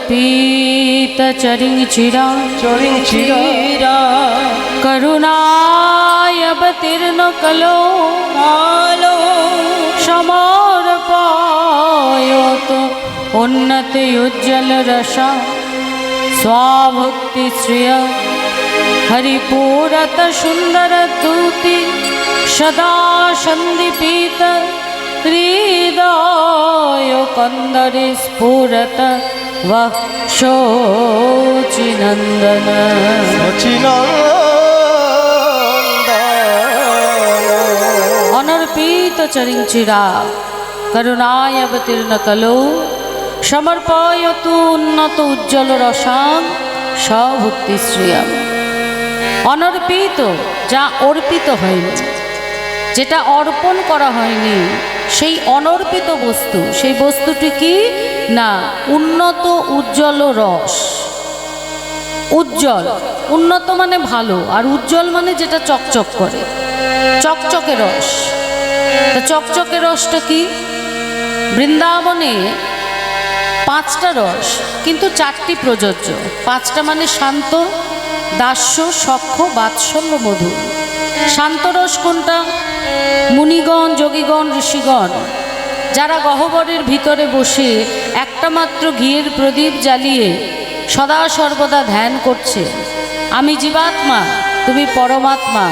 पीतचरिचिरा करुणायवतीर्ण कलो समर्पयत उन्नतियुज्ज्वलरसा स्वाभक्तिश्रिय हरिपूरत सुन्दरदूति सदा सन्दीपित हृदय कंदरे स्फुरत वक्षोचिनन्दन अनर्पित चरिंचिरा करुणाय अवतीर्ण कलो समर्पयतु उन्नत उज्ज्वल रसां सभक्तिश्रियम्। অনর্পিত যা অর্পিত হয়নি, যেটা অর্পণ করা হয়নি, সেই অনর্পিত বস্তু, সেই বস্তুটি কি না উন্নত উজ্জ্বল রস। উজ্জ্বল, উন্নত মানে ভালো, আর উজ্জ্বল মানে যেটা চকচক করে, চকচকে রস। তো চকচকে রসটা কি? বৃন্দাবনে 5টা রস, কিন্তু 4টি প্রযোজ্য। 5টা মানে শান্ত, দাস্য, সখ্য, বাৎসল্য, মধুর। শান্তরস কোনটা? মুনিগণ, যোগীগণ, ঋষিগণ যারা গহ্বরের ভিতরে বসে একটা মাত্র ঘিয়ের প্রদীপ জ্বালিয়ে সদা সর্বদা ধ্যান করছে, আমি জীবাত্মা, তুমি পরমাত্মা,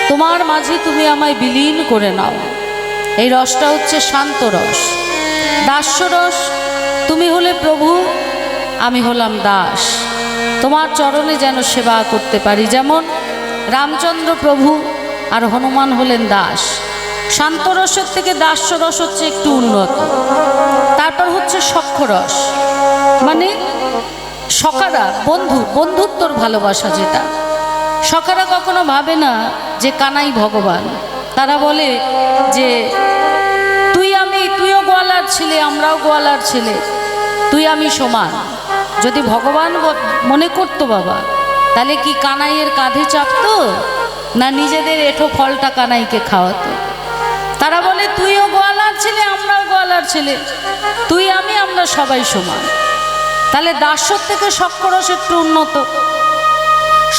তোমার মাঝে তুমি আমায় বিলীন করে নাও, এই রসটা হচ্ছে শান্ত রস। দাস্য রস, তুমি হলে প্রভু, আমি হলাম দাস, তোমার চরণে যেন সেবা করতে পারি। যেমন রামচন্দ্র প্রভু আর হনুমান হলেন দাস। শান্তরসের থেকে দাস্যরস হচ্ছে একটু উন্নত। তারপর হচ্ছে সখ্যরস, মানে সখারা, বন্ধু, বন্ধুত্বর ভালোবাসা। যেটা সখারা কখনো ভাবে না যে কানাই ভগবান, তারা বলে যে তুই আমি, তুইও গোয়ালার ছেলে, আমরাও গোয়ালার ছেলে, তুই আমি সমান। যদি ভগবান মনে করতো বাবা, তাহলে কি কানাইয়ের কাঁধে চাপতো না নিজেদের এঁঠো ফলটা কানাইকে খাওয়াতো? তারা বলে তুইও গোয়ালার ছেলে, আমরাও গোয়ালার ছেলে, তুই আমি, আমরা সবাই সমান। তাহলে দাস্যর থেকে সখ্যরস একটু উন্নত।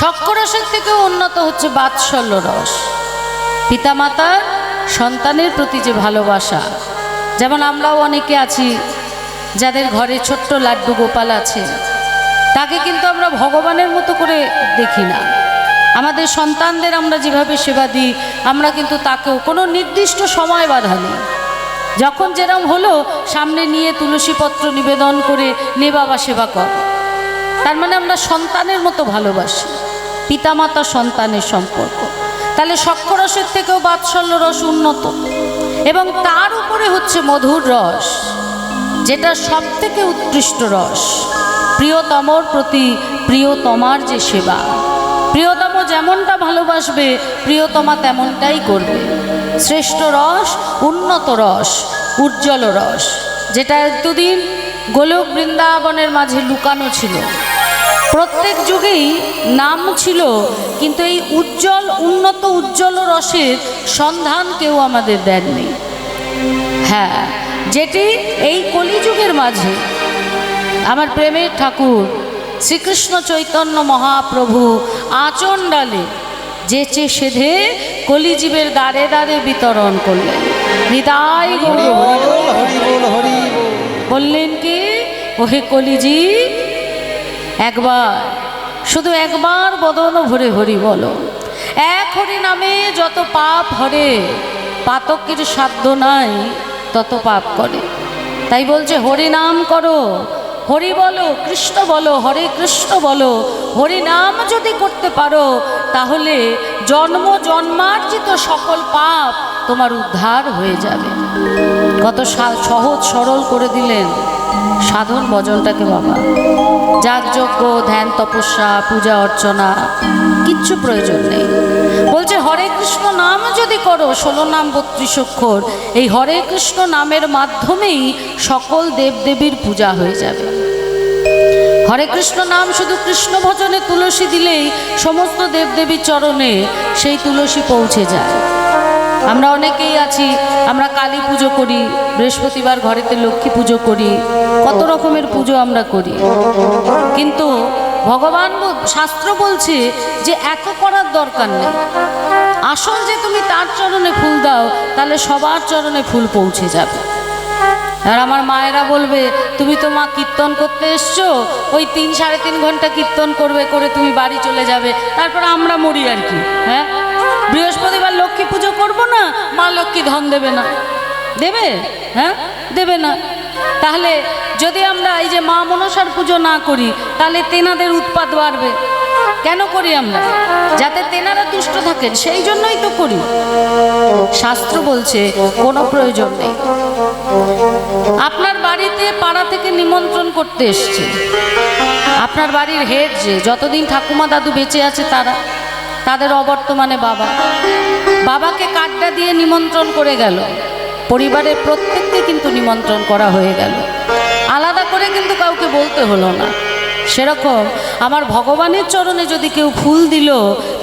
সখ্যরসের থেকেও উন্নত হচ্ছে বাৎসল্য রস, পিতামাতার সন্তানের প্রতি যে ভালোবাসা। যেমন আমরাও অনেকে আছি যাদের ঘরে ছোট্ট লাড্ডু গোপাল আছে, তাকে কিন্তু আমরা ভগবানের মতো করে দেখি না। আমাদের সন্তানদের আমরা যেভাবে সেবা দিই, আমরা কিন্তু তাকেও কোনো নির্দিষ্ট সময় বাধা নেই, যখন যেরকম হলো সামনে নিয়ে তুলসী পত্র নিবেদন করে নে বাবা সেবা কর। তার মানে আমরা সন্তানের মতো ভালোবাসি, পিতামাতা সন্তানের সম্পর্ক। তাহলে সখ্যরসের থেকেও বাৎসল্য রস উন্নত, এবং তার উপরে হচ্ছে মধুর রস, যেটা সব থেকে উৎকৃষ্ট রস। প্রিয়তমর প্রতি প্রিয়তমার যে সেবা, প্রিয়তম যেমনটা ভালোবাসবে প্রিয়তমা তেমনটাই করবে। শ্রেষ্ঠ রস, উন্নত রস, উজ্জ্বল রস, যেটা এতদিন গোলক বৃন্দাবনের মাঝে লুকানো ছিল। প্রত্যেক যুগেই নাম ছিল, কিন্তু এই উজ্জ্বল, উন্নত উজ্জ্বল রসের সন্ধান কেউ আমাদের দেননি। হ্যাঁ, যেটি এই কলিযুগের মাঝে আমার প্রেমের ঠাকুর শ্রীকৃষ্ণ চৈতন্য মহাপ্রভু আচণ্ডালে যেচে সেধে কলিজীবের দ্বারে দ্বারে বিতরণ করলেন। হৃদয় বললেন কি, ওহে কলিজি, একবার, শুধু একবার বদন ভরে হরি বলো। এক হরি নামে যত পাপ হরে, পাতকের সাধ্য নাই তত পাপ করে। তাই বলছে হরি নাম করো, হরি বলো, কৃষ্ণ বলো, হরে কৃষ্ণ বলো। হরি নাম যদি করতে পারো, তাহলে জন্ম জন্মার্জিত সকল পাপ তোমার উদ্ধার হয়ে যাবে। কত সহজ সরল করে দিলেন সাধন ভজনটাকে বাবা। যাগযজ্ঞ, ধ্যান, তপস্যা, পূজা অর্চনা কিচ্ছু প্রয়োজন নেই। বলছে হরে কৃষ্ণ নাম যদি করো, 16 নাম 32 অক্ষর, এই হরে কৃষ্ণ নামের মাধ্যমেই সকল দেবদেবীর পূজা হয়ে যাবে। হরে কৃষ্ণ নাম শুধু কৃষ্ণ ভজনে তুলসী দিলেই সমস্ত দেবদেবীর চরণে সেই তুলসী পৌঁছে যায়। আমরা অনেকেই আছি, আমরা কালী পুজো করি, বৃহস্পতিবার ঘরেতে লক্ষ্মী পুজো করি, কত রকমের পুজো আমরা করি, কিন্তু ভগবান শাস্ত্র বলছে যে এত করার দরকার নেই। আসল যে তুমি তার চরণে ফুল দাও, তাহলে সবার চরণে ফুল পৌঁছে যাবে। আর আমার মায়েরা বলবে, তুমি তো মা কীর্তন করতে এসছো, ওই 3-3.5 ঘন্টা কীর্তন করবে, করে তুমি বাড়ি চলে যাবে, তারপর আমরা মরি আর কি। হ্যাঁ, বৃহস্পতিবার লক্ষ্মী পুজো করবো না, মা লক্ষ্মী ধন দেবে না, দেবে? হ্যাঁ, দেবে না। তাহলে যদি আমরা এই যে মা মনসার পুজো না করি, তাহলে তেনাদের উৎপাত বাড়বে। কেন করি আমরা? যাতে তেনারা তুষ্ট থাকেন, সেই জন্যই তো করি। শাস্ত্র বলছে কোনো প্রয়োজন নেই। আপনার বাড়িতে পাড়া থেকে নিমন্ত্রণ করতে এসছে, আপনার বাড়ির হেড যে যতদিন ঠাকুমা দাদু বেঁচে আছে তারা, তাদের অবর্তমানে বাবাকে কার্ডটা দিয়ে নিমন্ত্রণ করে গেল, পরিবারের প্রত্যেককে কিন্তু নিমন্ত্রণ করা হয়ে গেল, আলাদা করে কিন্তু কাউকে বলতে হলো না। সেরকম আমার ভগবানের চরণে যদি কেউ ফুল দিল,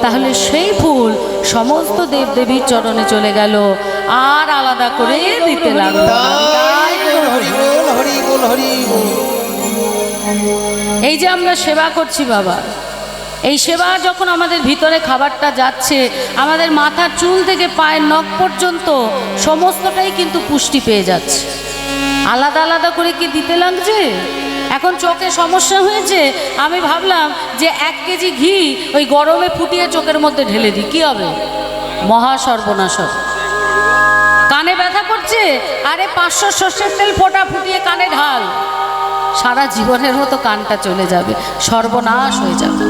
তাহলে সেই ফুল সমস্ত দেবদেবীর চরণে চলে গেল, আর আলাদা করে দিতে লাগলো। এই যে আমরা সেবা করছি বাবা, এই সেবা যখন আমাদের ভিতরে খাবারটা যাচ্ছে, আমাদের মাথার চুল থেকে পায়ের নখ পর্যন্ত সমস্তটাই কিন্তু পুষ্টি পেয়ে যাচ্ছে। আলাদা আলাদা করে কি দিতে লাগছে? এখন চোখে সমস্যা হয়েছে, আমি ভাবলাম যে 1 কেজি ঘি ওই গরমে ফুটিয়ে চোখের মধ্যে ঢেলে দিই, কি হবে? মহা সর্বনাশ হবে। কানে ব্যথা করছে, আরে 500 সর্ষের তেল ফোঁটা ফুটিয়ে কানে ঢাল, সারা জীবনের মতো কানটা চলে যাবে, সর্বনাশ হয়ে যাবে।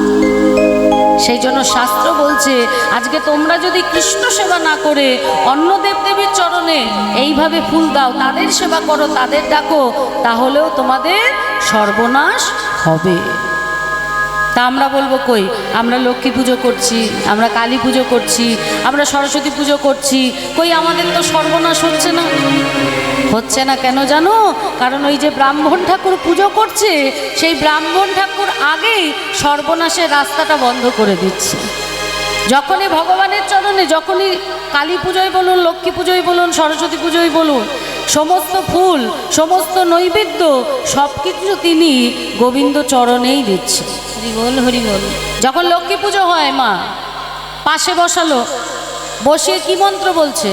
সেই জন্য শাস্ত্র বলছে, আজকে তোমরা যদি কৃষ্ণ সেবা না করে অন্য দেবদেবীর চরণে এইভাবে ফুল দাও, তাদের সেবা করো, তাদের ডাকো, তাহলেও তোমাদের সর্বনাশ হবে। তা আমরা বলবো কই, আমরা লক্ষ্মী পুজো করছি, আমরা কালী পুজো করছি, আমরা সরস্বতী পুজো করছি, কই আমাদের তো সর্বনাশ হচ্ছে না। হচ্ছে না কেন জানো? কারণ ওই যে ব্রাহ্মণ ঠাকুর পুজো করছে, সেই ব্রাহ্মণ ঠাকুর আগেই সর্বনাশের রাস্তাটা বন্ধ করে দিচ্ছে। যখনই ভগবানের চরণে, যখনই কালী পুজোয় বলুন, লক্ষ্মী পুজোয় বলুন, সরস্বতী পুজোয় বলুন, সমস্ত ফুল, সমস্ত নৈবেদ্য সব কিছু তিনি গোবিন্দ চরণেই দিচ্ছে। হরিবোল হরিবোল। যখন লক্ষ্মী পুজো হয়, মা পাশে বসালো, বসিয়ে কি মন্ত্র বলছে?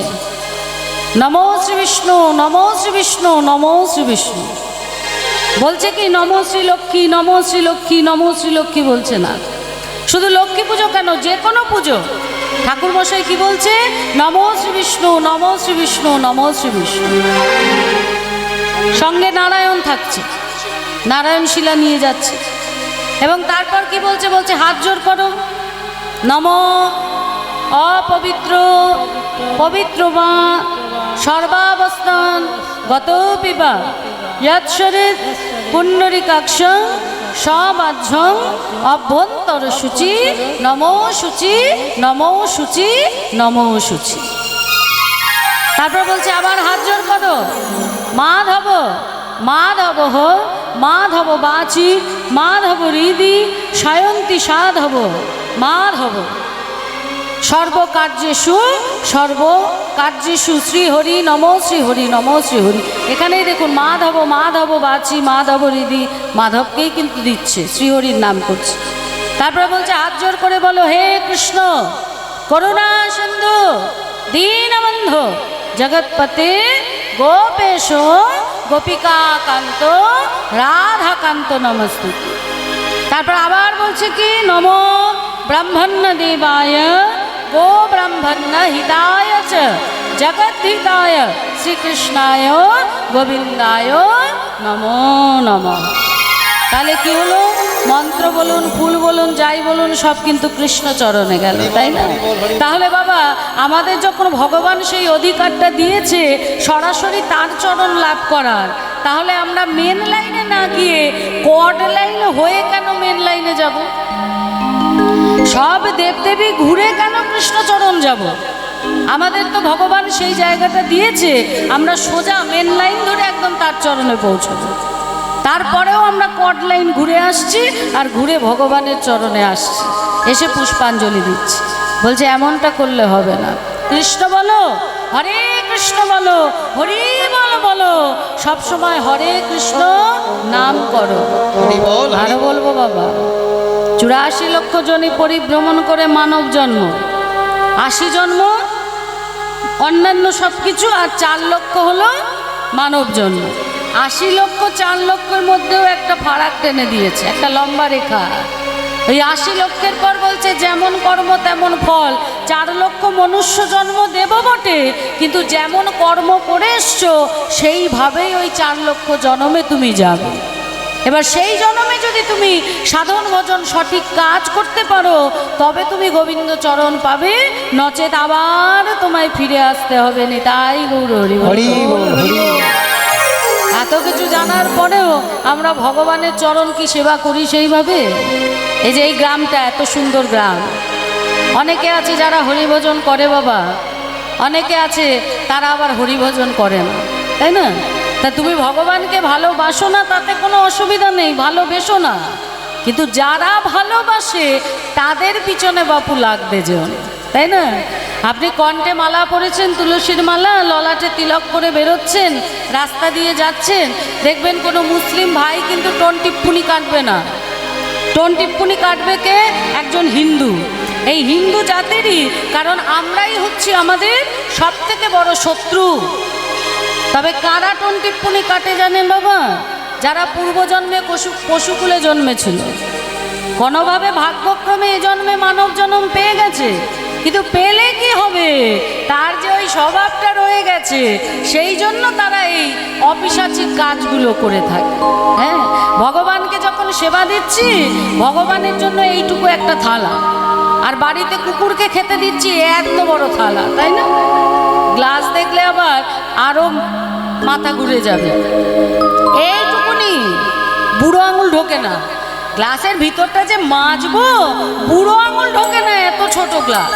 নমো শ্রী বিষ্ণু, নমো শ্রী বিষ্ণু, নমো শ্রী বিষ্ণু বলছে কি? নমো শ্রী লক্ষ্মী, নমো শ্রী লক্ষ্মী, নমো শ্রী লক্ষ্মী বলছে না। শুধু লক্ষ্মী পুজো কেন, যে কোনো পুজো ঠাকুর মশাই কি বলছে? নমো শ্রী বিষ্ণু, নমো শ্রী বিষ্ণু, নমো শ্রী বিষ্ণু। সঙ্গে নারায়ণ থাকছে, নারায়ণ শিলা নিয়ে যাচ্ছে, এবং তারপর কি বলছে? বলছে হাত জোর করো, নমো অপবিত্র পবিত্র মা সর্বাবস্থান গত পিবা যৎসরিত পুণ্ডরিকাক্ষ সবাহ্যং অভ্যন্তর শুচি, নমো শুচি, নমো শুচি, নমো শুচি। তারপর বলছে আবার হাত জোর করো, মাধব মাধব মাধব বাচি, মাধব হৃদি সায়ন্তী সাধব মাধব সর্বকার্যেষু সর্বকার্যেষু শ্রীহরি নমো শ্রীহরি নমো শ্রীহরি। এখানেই দেখুন মাধব মাধব বাচি, মাধব হৃদি, মাধবকেই কিন্তু দিচ্ছে, শ্রীহরির নাম করছে। তারপরে বলছে হাত জোর করে বলো, হে কৃষ্ণ করুণা সিন্ধু দীনবন্ধু জগৎপতে গোপেশ গোপিকা কান্ত রাধাকান্ত নমস্তুতে। তারপর আবার বলছে কি? নমো ব্রহ্মণ্য দেবায় গো ব্রহ্মণ্য হিতায় চ জগদ্ধিতায় শ্রীকৃষ্ণায় গোবিন্দায় নমো নমঃ। তাহলে কি হলো? মন্ত্র বলুন, ফুল বলুন, যাই বলুন, সব কিন্তু কৃষ্ণ চরণে গেল, তাই না? তাহলে বাবা, আমাদের যখন ভগবান সেই অধিকারটা দিয়েছে সরাসরি তার চরণ লাভ করার, তাহলে আমরা মেন লাইনে না গিয়ে কড লাইনে হয়ে কেন মেন লাইনে যাব? সব দেবদেবী ঘুরে কেন কৃষ্ণচরণ যাব? আমাদের তো ভগবান সেই জায়গাটা দিয়েছে, আমরা সোজা মেন লাইন ধরে একদম তার চরণে পৌঁছবো। তারপরেও আমরা কড লাইন ঘুরে আসছি, আর ঘুরে ভগবানের চরণে আসছি, এসে পুষ্পাঞ্জলি দিচ্ছি। বলছে এমনটা করলে হবে না। কৃষ্ণ বলো, হরে কৃষ্ণ বলো, হরি বল বলো, সবসময় হরে কৃষ্ণ নাম করো। আরো বলবো বাবা, 84 লক্ষ জনি পরিভ্রমণ করে মানব জন্ম, 80 জন্ম অন্যান্য সব কিছু, আর 4 লক্ষ হলো মানব জন্ম। 80 লক্ষ 4 লক্ষের মধ্যেও একটা ফারাক টেনে দিয়েছে, একটা লম্বা রেখা। ওই 80 লক্ষের পর বলছে যেমন কর্ম তেমন ফল। 4 লক্ষ মনুষ্য জন্ম দেব বটে, কিন্তু যেমন কর্ম করে এসছো সেইভাবেই ওই 4 লক্ষ জন্মে তুমি যাবে। এবার সেই জন্মে যদি তুমি সাধন ভজন সঠিক কাজ করতে পারো তবে তুমি গোবিন্দ চরণ পাবে, নচেত আবার তোমায় ফিরে আসতে হবে। নিতাই গৌর হরি বল। এত কিছু জানার পরেও আমরা ভগবানের চরণ কি সেবা করি সেইভাবে? এই যে এই গ্রামটা এত সুন্দর গ্রাম, অনেকে আছে যারা হরিভজন করে বাবা, অনেকে আছে তারা আবার হরিভজন করে না, তাই না? তা তুমি ভগবানকে ভালোবাসো না তাতে কোনো অসুবিধা নেই, ভালোবেসো না, কিন্তু যারা ভালোবাসে তাদের পিছনে বাপু লাগবে যেন, তাই না? আপনি কণ্ঠে মালা পরেছেন, তুলসীর মালা, ললাটে তিলক করে বেরোচ্ছেন, রাস্তা দিয়ে যাচ্ছেন, দেখবেন কোনো মুসলিম ভাই কিন্তু টোন টিপ্পুনি কাটবে না। টোন টিপ্পুনি কাটবে কে? একজন হিন্দু। এই হিন্দু জাতিরই, কারণ আমরাই হচ্ছি আমাদের সব থেকে বড় শত্রু। তবে কারা টোন টিপ্পুনি কাটে জানেন বাবা? যারা পূর্বজন্মে পশুকুলে জন্মেছিল, কোনোভাবে ভাগ্যক্রমে এ জন্মে মানব জন্ম পেয়ে গেছে, কিন্তু পেলে কি হবে, তার যে ওই স্বভাবটা রয়ে গেছে, সেই জন্য তারা এই অপিশাচিক কাজগুলো করে থাকে। হ্যাঁ, ভগবানকে যখন সেবা দিচ্ছি, ভগবানের জন্য এইটুকু একটা থালা, আর বাড়িতে কুকুরকে খেতে দিচ্ছি এত বড় থালা, তাই না? গ্লাস দেখলে আবার আরো মাথা ঘুরে যাবে। এইটুকুনি, বুড়ো আঙুল ঢোকে না গ্লাসের ভিতরটা, যে মাজবো বুড়ো আঙুল ঢোকে না, এত ছোট গ্লাস।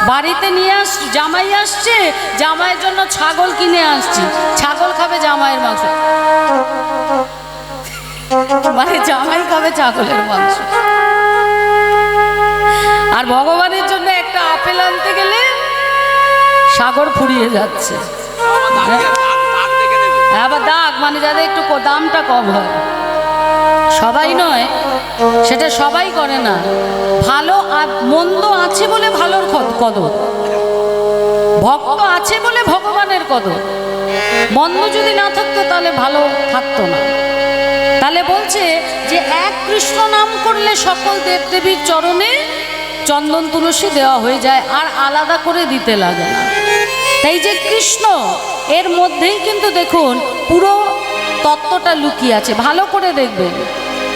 বাড়িতে নিয়ে জামাই আসছে, জামাইয়ের জন্য ছাগল কিনে আসছি, ছাগল খাবে জামাইয়ের মাংস, মানে জামাই খাবে ছাগলের মাংস। আর ভগবানের জন্য একটা আপেল আনতে গেলে সাগর ফুরিয়ে যাচ্ছে। আবার দাগ, মানে যাদের একটু দামটা কম হয়, সবাই নয়, সেটা সবাই করে না। ভালো মন্দ আছে বলে ভালোর কদর, ভক্ত আছে বলে ভগবানের কদর। মন্দ যদি না থাকতো তাহলে ভালো থাকতো না। তাহলে বলছে যে এক কৃষ্ণ নাম করলে সকল দেবদেবীর চরণে চন্দন তুলসী দেওয়া হয়ে যায়, আর আলাদা করে দিতে লাগে না। তাই যে কৃষ্ণ, এর মধ্যেই কিন্তু দেখুন পুরো তত্ত্বটা লুকিয়ে আছে। ভালো করে দেখবেন,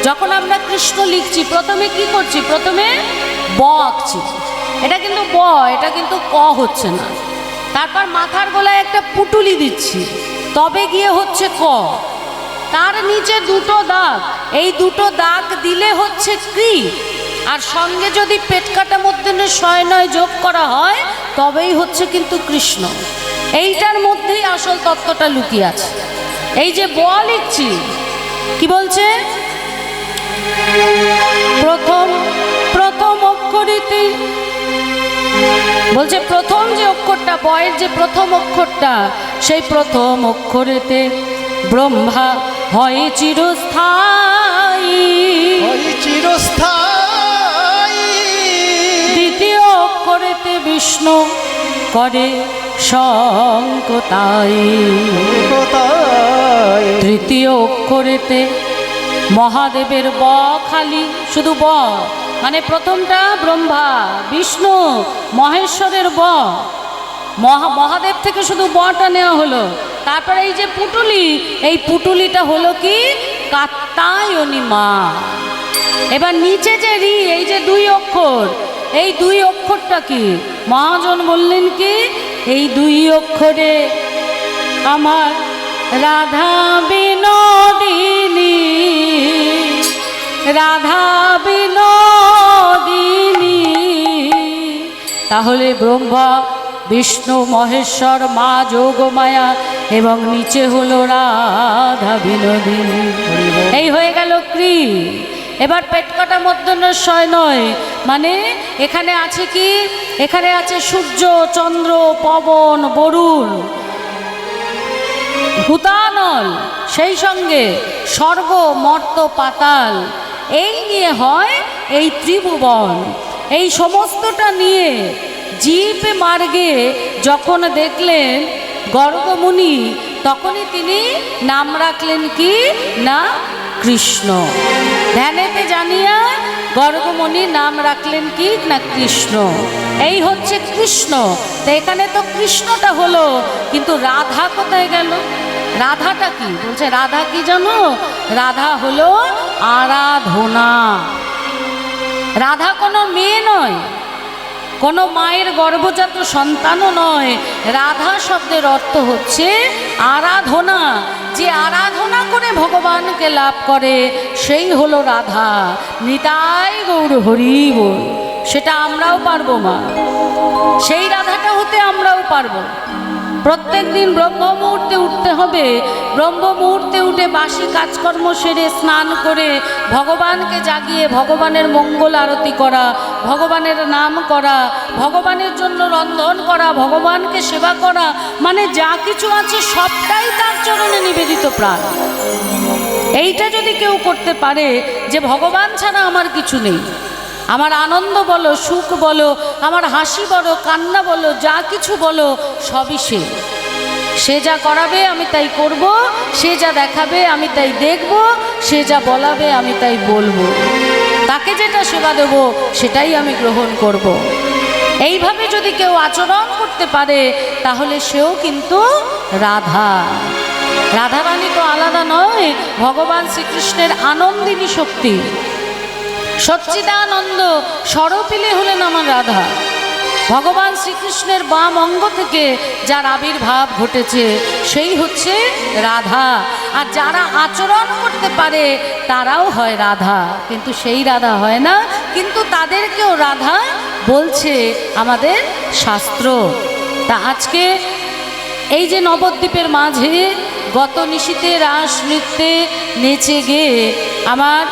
যখন আমরা কৃষ্ণ লিখছি প্রথমে কি করছি? প্রথমে ব আঁকছি, এটা কিন্তু ব, এটা কিন্তু ক হচ্ছে না। তারপর মাথার গলায় একটা পুটুলি দিচ্ছি, তবে গিয়ে হচ্ছে ক। তার নিচে দুটো দাগ, এই দুটো দাগ দিলে হচ্ছে কৃ, আর সঙ্গে যদি পেট কাটা মধ্যে ৬ যোগ করা হয় তবেই হচ্ছে কিন্তু কৃষ্ণ। এইটার মধ্যেই আসল তত্ত্বটা লুকিয়ে আছে। এই যে ব লিখছি, কি বলছে? প্রথম অক্ষরিতে বলছে, প্রথম যে অক্ষরটা, বয়ের যে প্রথম অক্ষরটা, সেই প্রথম অক্ষরেতে ব্রহ্মা হয় চিরস্থায়ী, দ্বিতীয় অক্ষরেতে বিষ্ণু করে সংকতাই, তৃতীয় অক্ষরেতে মহাদেবের ব, খালি শুধু ব, মানে প্রথমটা ব্রহ্মা বিষ্ণু মহেশ্বরের ব, মহাদেব থেকে শুধু বটা নেওয়া হলো। তারপরে এই যে পুটুলি, এই পুটুলিটা হলো কি? কাত্যায়নী মা। এবার নিচে যে রি, এই যে 2 অক্ষর, এই 2 অক্ষরটা কি? মহাজন বললেন কি, এই 2 অক্ষরে আমার রাধা বিনোদিনী, রাধা বিনোদিনী। তাহলে ব্রহ্মা বিষ্ণু মহেশ্বর মা যোগমায়া, এবং নিচে হলো রাধা বিনোদিনী। এই হয়ে গেল কৃ। এবার পেট কাটা মধ্যনশয় নয়, মানে এখানে আছে কি, এখানে আছে সূর্য, চন্দ্র, পবন, বরুণ, ভূতানল, সেই সঙ্গে স্বর্গ, মর্ত, পাতাল, এই নিয়ে হয় এই ত্রিভুবন। এই সমস্তটা নিয়ে জীব মার্গে যখন দেখলেন গর্গমুনি, তখনই তিনি নাম রাখলেন কি না কৃষ্ণ। ধ্যানেতে জানিয়া গর্গমুনি নাম রাখলেন কি না কৃষ্ণ। এই হচ্ছে কৃষ্ণ। তো এখানে তো কৃষ্ণটা হলো, কিন্তু রাধা কোথায় গেল? রাধাটা কি বলছে? রাধা কি জানো? রাধা হলো আরাধনা। রাধা কোনো মেয়ে নয়, কোনো মায়ের গর্ভজাত সন্তানও নয়। রাধা শব্দের অর্থ হচ্ছে আরাধনা। যে আরাধনা করে ভগবানকে লাভ করে সেই হলো রাধা। নিতাই গৌর হরি বল। সেটা আমরাও পারবো মা, সেই রাধাটা হতে আমরাও পারবো। প্রত্যেক দিন ব্রহ্ম মুহূর্তে উঠতে হবে। ব্রহ্ম মুহূর্তে উঠে বাসি কাজকর্ম সেরে স্নান করে ভগবানকে জাগিয়ে ভগবানের মঙ্গল আরতি করা, ভগবানের নাম করা, ভগবানের জন্য রন্ধন করা, ভগবানকে সেবা করা, মানে যা কিছু আছে সবটাই তার চরণে নিবেদিত প্রাণ। এইটা যদি কেউ করতে পারে যে ভগবান ছাড়া আমার কিছু নেই, আমার আনন্দ বলো, সুখ বলো, আমার হাসি বলো, কান্না বলো, যা কিছু বলো সবই সে যা করাবে আমি তাই করব, সে যা দেখাবে আমি তাই দেখব, সে যা বলাবে আমি তাই বলবো, তাকে যেটা সেবা দেব সেটাই আমি গ্রহণ করব। এইভাবে যদি কেউ আচরণ করতে পারে তাহলে সেও কিন্তু রাধা। রাধারানী তো আলাদা নয়, ভগবান শ্রীকৃষ্ণের আনন্দিনী শক্তি, সচ্চিদানন্দ স্বরূপিনী হলেন আমার রাধা। ভগবান শ্রীকৃষ্ণের বাম অঙ্গ থেকে যার আবির্ভাব ঘটেছে সেই হচ্ছে রাধা। আর যারা আচরণ করতে পারে তারাও হয় রাধা, কিন্তু সেই রাধা হয় না, কিন্তু তাদেরকেও রাধা বলছে আমাদের শাস্ত্র। তা আজকে এই যে নবদ্বীপের মাঝে গত নিশীতে রাস নৃত্যে নেচে গিয়ে আমার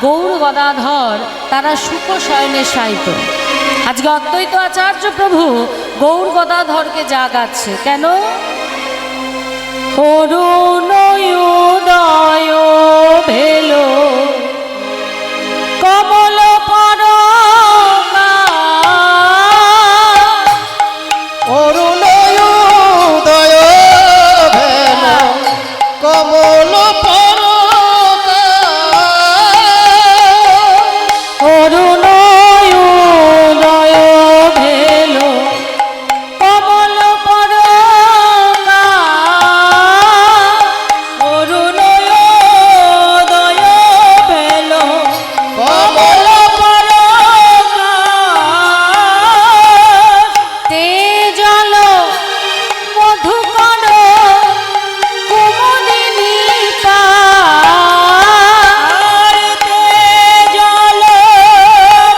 গৌর গদাধর তারা সুখ শয়নে শায়িত। আজকে অদ্বৈত আচার্য প্রভু গৌর গদাধরকে জাগাচ্ছে কেন? অরুণোদয় ভেলো কমল পরকা, অরুণোদয় ভেলো কমল পরকা, অরুণোদয় ভেলো কমল পরকা, অরুণোদয় ভেলো কমল পরকা, তেজল মধুকর কুমুদিনী পার, তেজল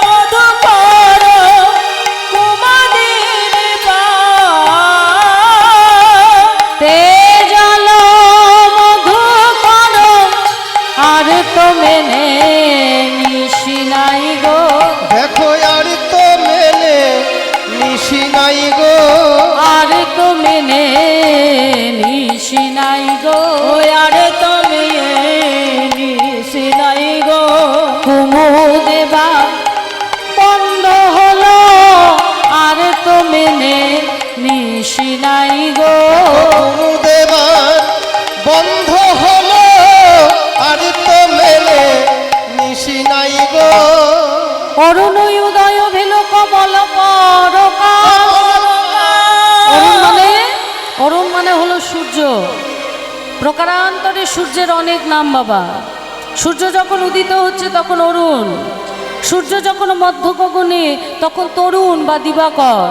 মধুকর কুমুদিনী পার, তেজল মধুকর আর তো মেনে নিশি নাই গো, দেখো আর তো মেলে নিশি নাই গো, আর তো মেনে নিশি নাই গো, আর তো মেনে নিশি নাই গো, কুমুদেবা বন্ধ হলো আর তো মেনে নিশি নাই গো, দেবার বন্ধ হলো আর তো মেলে নিশি নাই গো, অরুণোদয় ভেলো কমল পরকা। অরুণ মানে হলো সূর্য। প্রকারান্তরে সূর্যের অনেক নাম বাবা। সূর্য যখন উদিত হচ্ছে তখন অরুণ, সূর্য যখন মধ্য গগনে তখন তরুণ বা দিবাকর,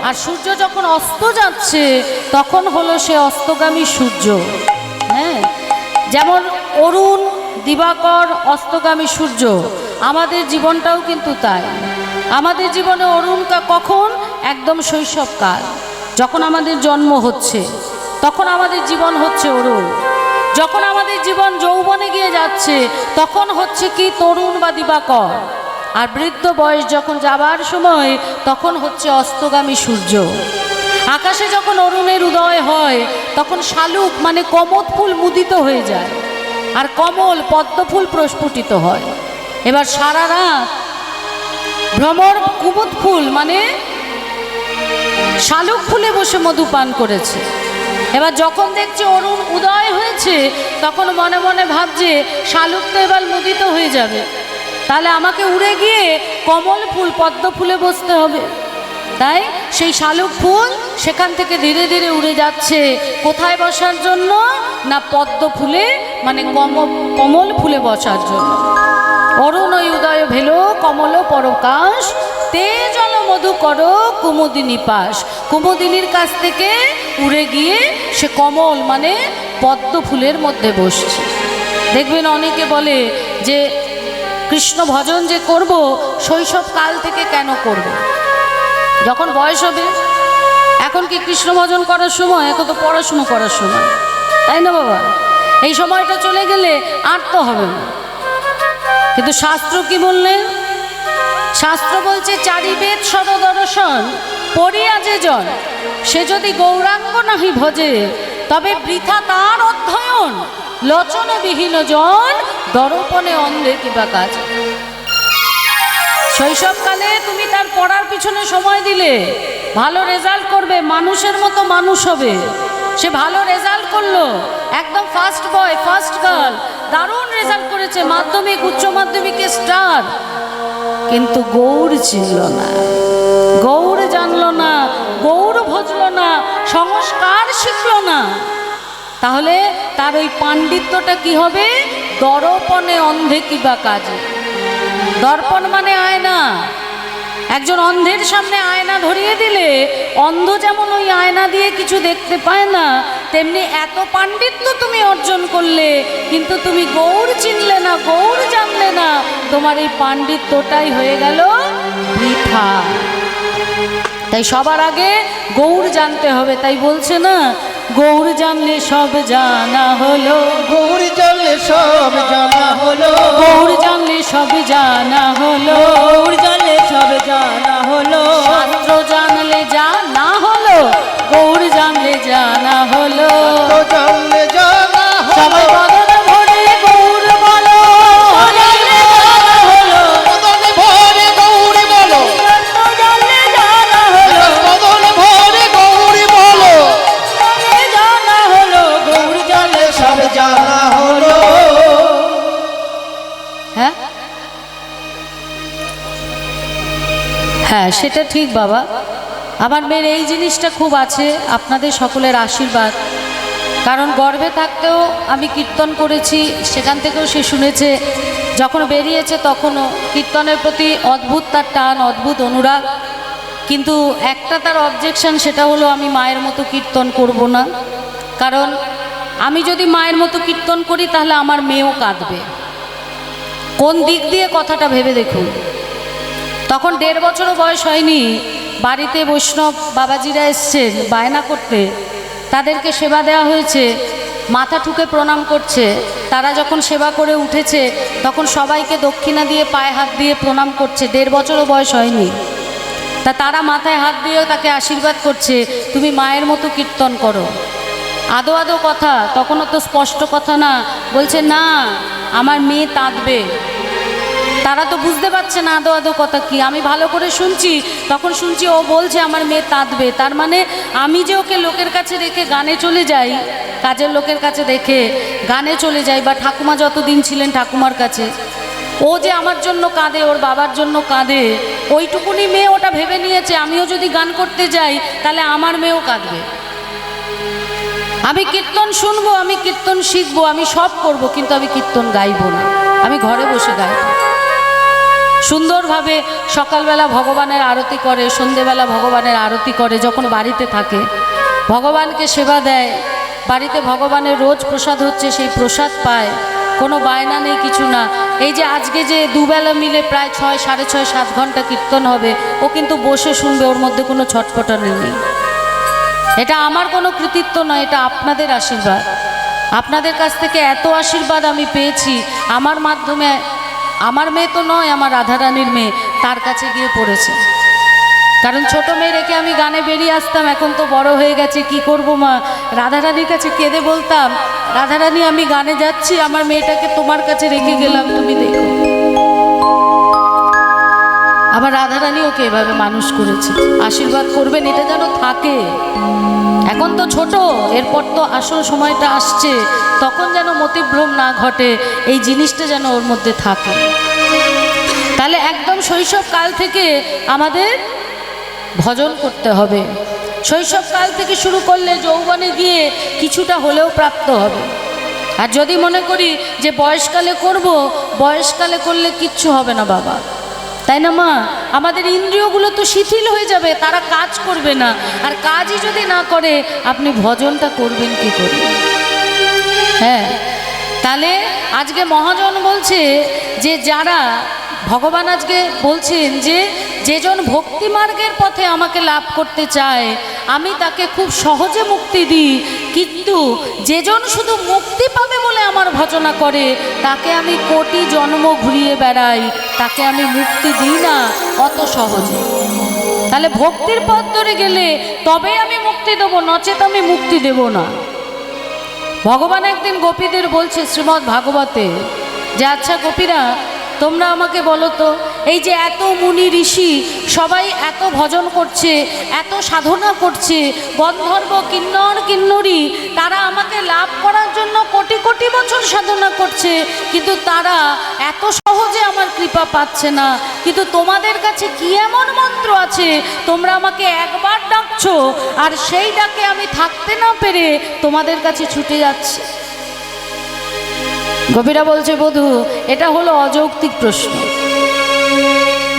আর সূর্য যখন অস্ত যাচ্ছে তখন হলো সে অস্তগামী সূর্য। হ্যাঁ, যেমন অরুণ, দিবাকর, অস্তগামী সূর্য। আমাদের জীবনটাও কিন্তু তাই। আমাদের জীবনে অরুণটা কখন? একদম শৈশবকাল, যখন আমাদের জন্ম হচ্ছে তখন আমাদের জীবন হচ্ছে অরুণ। যখন আমাদের জীবন যৌবনে গিয়ে যাচ্ছে তখন হচ্ছে কি তরুণ বা দিবাকর, আর বৃদ্ধ বয়স যখন যাবার সময় তখন হচ্ছে অস্তগামী সূর্য। আকাশে যখন অরুণের উদয় হয় তখন শালুক মানে কমল ফুল মুদিত হয়ে যায়, আর কমল পদ্ম ফুল প্রস্ফুটিত হয়। এবার সারা রাত ভ্রমর কুমুদ ফুল মানে শালুক ফুলে বসে মধু পান করেছে। এবার যখন দেখছে অরুণ উদয় হয়েছে তখন মনে মনে ভাবছে শালুক তো এবার মুদিত হয়ে যাবে, তাহলে আমাকে উড়ে গিয়ে কমল ফুল পদ্ম ফুলে বসতে হবে। তাই সেই শালুক ফুল সেখান থেকে ধীরে ধীরে উড়ে যাচ্ছে কোথায় বসার জন্য, না পদ্ম ফুলে মানে কমল ফুলে বসার জন্য। অরুণ উদয় ভেলো কমল পরকাশ, তে জল মধু করো কুমুদিনী পাশ। কুমুদিনীর কাছ থেকে উড়ে গিয়ে সে কমল মানে পদ্ম ফুলের মধ্যে বসছে। দেখবেন অনেকে বলে যে কৃষ্ণ ভজন যে করব শৈশব কাল থেকে কেন করব, যখন বয়স হবে। এখন কি কৃষ্ণ ভজন করার সময়? এখন তো পড়াশুনো করার সময়, তাই না বাবা? এই সময়টা চলে গেলে আর তো হবে না। কিন্তু শাস্ত্র কি বললেন? শাস্ত্র বলছে চারিবেদ সদদর্শন পড়িয়া যে জন, সে যদি গৌরাঙ্গ নাহি ভজে তবে বৃথা তার অধ্যয়ন। লোচনে বিহীন জন দর্পণে অন্ধে কিবা কাজ। শৈশবকালে তুমি তার পড়ার পিছনে সময় দিলে ভালো রেজাল্ট করবে, মানুষের মতো মানুষ হবে। সে ভালো রেজাল্ট করলো, একদম ফার্স্ট বয় ফার্স্ট গার্ল, দারুণ রেজাল্ট করেছে, মাধ্যমিক উচ্চ মাধ্যমিকে স্টার, কিন্তু গৌর চিনল না, গৌর জানলো না, গৌর ভজল না, সংস্কার শিখল না, তাহলে তার ওই পাণ্ডিত্যটা কি হবে? দর্পণে অন্ধে কিবা কাজে। দর্পণ মানে আয়না। একজন অন্ধের সামনে আয়না ধরিয়ে দিলে অন্ধ যেমন ওই আয়না দিয়ে কিছু দেখতে পায় না, তেমনি এত পাণ্ডিত্য তুমি অর্জন করলে কিন্তু তুমি গৌর চিনলে না, গৌর জানলে না, তোমার এই পাণ্ডিত্যটাই হয়ে গেল বৃথা। তাই সবার আগে গৌর জানতে হবে। তাই বলছে না, গৌর জানলে সব জানা হলো, গৌর জানলে সব জানা হলো, গৌর জানলে সব জানা হলো, গৌর জানলে সব জানা হলো, শাস্ত্র জানলে জানা হলো, গৌর জানলে জানা হলো। তো জানলে জানা সবাই হলো, বদন ভরে গৌর বলো, জানলে জানা হলো, বদন ভরে গৌরী বলো, জানলে জানা হলো, বদন ভরে গৌরী বলো, জানলে জানা হলো, গৌর জানলে সব জানা হলো। হ্যাঁ হ্যাঁ সেটা ঠিক বাবা। আমার মেয়ের এই জিনিসটা খুব আছে, আপনাদের সকলের আশীর্বাদ। কারণ গর্ভে থাকতেও আমি কীর্তন করেছি, সেখান থেকেও সে শুনেছে, যখন বেরিয়েছে তখনও কীর্তনের প্রতি অদ্ভুত তার টান, অদ্ভুত অনুরাগ। কিন্তু একটা তার অবজেকশন, সেটা হলো আমি মায়ের মতো কীর্তন করব না। কারণ আমি যদি মায়ের মতো কীর্তন করি তাহলে আমার মেয়েও কাঁদবে। কোন দিক দিয়ে কথাটা ভেবে দেখুন। তখন 1.5 বছরও বয়স হয়নি, বাড়িতে বৈষ্ণব বাবাজিরা এসছেন বায়না করতে, তাদেরকে সেবা দেওয়া হয়েছে, মাথা ঠুকে প্রণাম করছে। তারা যখন সেবা করে উঠেছে তখন সবাইকে দক্ষিণা দিয়ে পায়ে হাত দিয়ে প্রণাম করছে, 1.5 বছরও বয়স হয়নি। তারা মাথায় হাত দিয়ে তাকে আশীর্বাদ করছে, তুমি মায়ের মতো কীর্তন করো। আদো আদো কথা, তখনও তো স্পষ্ট কথা না, বলছে না আমার মেয়ে তাঁতবে। তারা তো বুঝতে পারছে না আদো আদো কথা কি। আমি ভালো করে শুনছি, তখন শুনছি ও বলছে আমার মেয়ে তাঁতবে। তার মানে আমি যে ওকে লোকের কাছে রেখে গানে চলে যাই, কাজের লোকের কাছে রেখে গানে চলে যাই, বা ঠাকুমা যতদিন ছিলেন ঠাকুমার কাছে, ও যে আমার জন্য কাঁদে, ওর বাবার জন্য কাঁদে, ওইটুকুনি মেয়ে ওটা ভেবে নিয়েছে আমিও যদি গান করতে যাই তাহলে আমার মেয়েও কাঁদবে। আমি কীর্তন শুনবো, আমি কীর্তন শিখবো, আমি সব করব, কিন্তু আমি কীর্তন গাইবো না, আমি ঘরে বসে গাইব। সুন্দরভাবে সকালবেলা ভগবানের আরতি করে, সন্ধেবেলা ভগবানের আরতি করে, যখন বাড়িতে থাকে ভগবানকে সেবা দেয়, বাড়িতে ভগবানের রোজ প্রসাদ হচ্ছে, সেই প্রসাদ পায়, কোনো বায়না নেই, কিছু না। এই যে আজকে যে দুবেলা মিলে প্রায় 6, 6.5, 7 ঘন্টা কীর্তন হবে, ও কিন্তু বসে শুনবে, ওর মধ্যে কোনো ছটফটানি নেই। এটা আমার কোনো কৃতিত্ব নয়, এটা আপনাদের আশীর্বাদ। আপনাদের কাছ থেকে এত আশীর্বাদ আমি পেয়েছি, আমার মাধ্যমে আমার মেয়ে তো নয়, আমার রাধারানীর মেয়ে তার কাছে গিয়ে পড়েছে। কারণ ছোট মেয়ে রেখে আমি গানে বেরিয়ে আসতাম, এখন তো বড় হয়ে গেছে, কি করব মা। রাধারানীর কাছে কেঁদে বলতাম, রাধারানী আমি গানে যাচ্ছি, আমার মেয়েটাকে তোমার কাছে রেখে গেলাম, তুমি দেখো। আবার রাধারানী ওকে এভাবে মানুষ করেছে। আশীর্বাদ করবেন এটা যেন থাকে। এখন তো ছোট, এরপর তো আসল সময়টা আসছে, তখন যেন মতিভ্রম না ঘটে, এই জিনিসটা যেন ওর মধ্যে থাকে। তাহলে একদম শৈশবকাল থেকে আমাদের ভজন করতে হবে। শৈশবকাল থেকে শুরু করলে যৌবনে গিয়ে কিছুটা হলেও প্রাপ্ত হবে। আর যদি মনে করি যে বয়সকালে করব, বয়সকালে করলে কিচ্ছু হবে না বাবা, তাই না মা? আমাদের ইন্দ্রিয়গুলো তো শিথিল হয়ে যাবে, তারা কাজ করবে না। আর কাজই যদি না করে আপনি ভজনটা করবেন কি করে? হ্যাঁ, তাহলে আজকে মহাজন বলছে যে যারা, ভগবান আজকে বলছেন যে যেজন ভক্তি মার্গের পথে আমাকে লাভ করতে চায় আমি তাকে খুব সহজে মুক্তি দিই, কিন্তু যেজন শুধু মুক্তি পাবে বলে আমার ভজনা করে তাকে আমি কোটি জন্ম ঘুরিয়ে বেড়াই, তাকে আমি মুক্তি দিই না অত সহজে। তাহলে ভক্তির পথ ধরে গেলে তবে আমি মুক্তি দেবো, নচেত আমি মুক্তি দেব না। ভগবান একদিন গোপীদের বলছে শ্রীমদ্ ভাগবতে যে আচ্ছা গোপীরা, তোমরা আমাকে বলো তো, এই যে এত মুনি ঋষি সবাই এত ভজন করছে, এত সাধনা করছে, গন্ধর্ব কিন্নর কিন্নরী তারা আমাকে লাভ করার জন্য কোটি কোটি বছর সাধনা করছে, কিন্তু তারা এত সহজে আমার কৃপা পাচ্ছে না। কিন্তু তোমাদের কাছে কি এমন মন্ত্র আছে তোমরা আমাকে একবার ডাকছো আর সেই ডাকে আমি থাকতে না পেরে তোমাদের কাছে ছুটে যাচ্ছি? গোপীরা বলছে বধূ, এটা হলো অযৌক্তিক প্রশ্ন,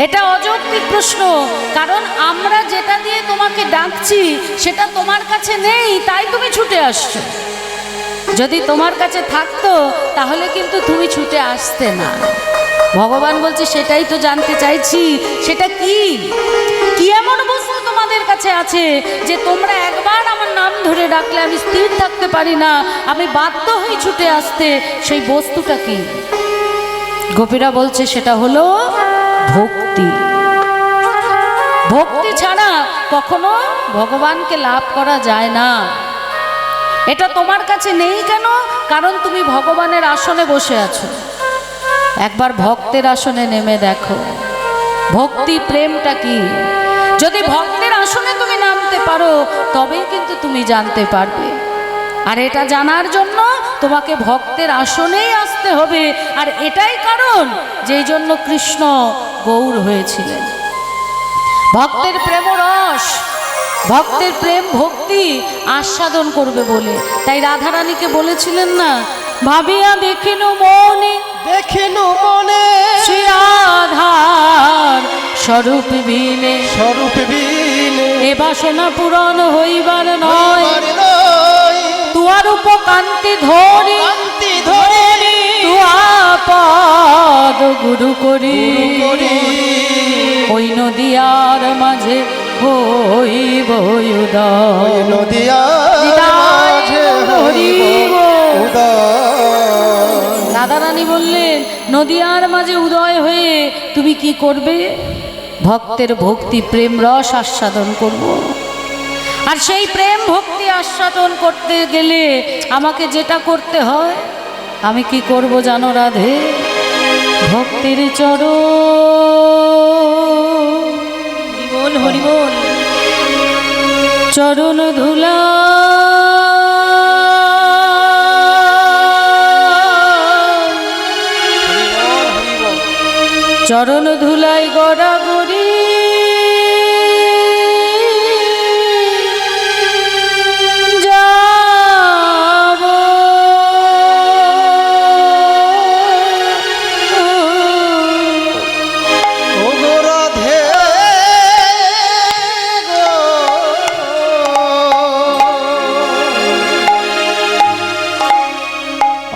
এটা অযৌক্তিক প্রশ্ন। কারণ আমরা যেটা দিয়ে তোমাকে ডাকছি সেটা তোমার কাছে নেই, তাই তুমি ছুটে আসছো। যদি তোমার কাছে থাকতো তাহলে কিন্তু তুমি ছুটে আসতে না। ভগবান বলছে সেটাই তো জানতে চাইছি, সেটা কি? কি এমন বস্তু তোমাদের কাছে আছে যে তোমরা একবার আমার নাম ধরে ডাকলে আমি স্থির থাকতে পারি না, আমি বাধ্য হই ছুটে আসতে? সেই বস্তুটা কি? গোপীরা বলছে সেটা হলো ভক্তি। ভক্তি ছাড়া কখনো ভগবানকে লাভ করা যায় না। এটা তোমার কাছে নেই কেন? কারণ তুমি ভগবানের আসনে বসে আছো। একবার ভক্তের আসনে নেমে দেখো ভক্তি প্রেমটা কি। যদি ভক্তের আসনে তুমি নামতে পারো তবেই কিন্তু তুমি জানতে পারবে। আর এটা জানার জন্য তোমাকে ভক্তের আসনেই আসতে হবে। আর এটাই কারণ যেই জন্য কৃষ্ণ গৌর হয়েছিলেন। ভক্তের প্রেম রস, ভক্তের প্রেম ভক্তি আস্বাদন করবে বলে তাই রাধারানীকে বলেছিলেন না, ভাবিয়া দেখিনু মনে, দেখিনু মনে শ্রী রাধার স্বরূপ বিনে, স্বরূপ বিনে এ বাসনা পূরণ হইবার নয়, হইবার নয়। তুয়ার উপকান্তি ধরি, কান্তি ধরি তুয়া পদ গুরু করি, করি ওই নদিয়ার মাঝে হইব উদয়, নদিয়ার মাঝে হইব উদয়। রাধারানী বললেন নদিয়ার মাঝে উদয় হয়ে তুমি কি করবে? ভক্তের ভক্তি প্রেম রস আস্বাদন করব। আর সেই প্রেম ভক্তি আস্বাদন করতে গেলে আমাকে যেটা করতে হয়, আমি কি করব জানো রাধে? ভক্তির হরিবোল হরিবোল চরণ ধুলা, চরণ ধুলাই গড়াগড়ি যাব, ও গো রাধে গো,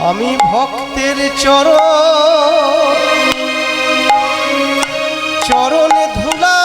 আমি ভক্তের চরণে ধুলা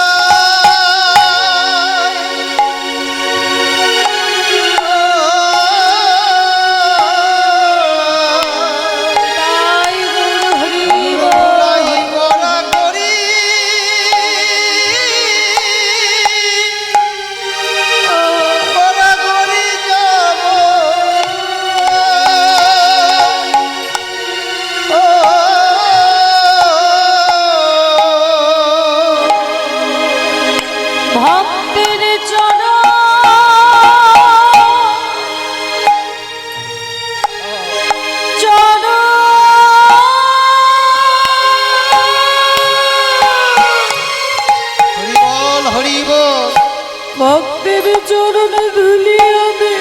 চরণ ধুলি আমি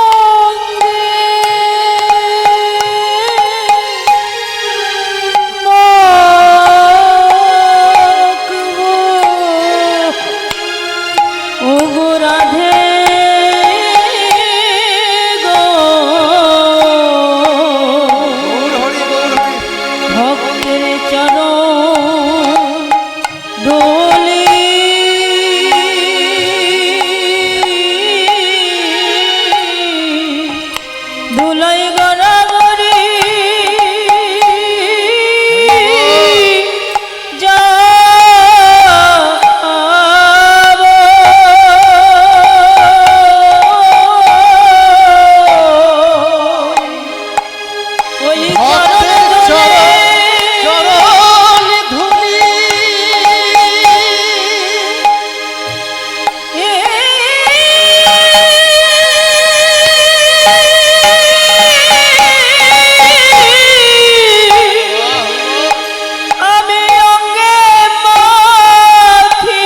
অঙ্গে মাখবো। ওগো রাধে গো, গৌর হরি গৌর হরি। ভক্তের চরণ ধুলি ধুলাই গড়াগড়ি ভক্তের চরণ ধুলি আমি অঙ্গে মাখিব।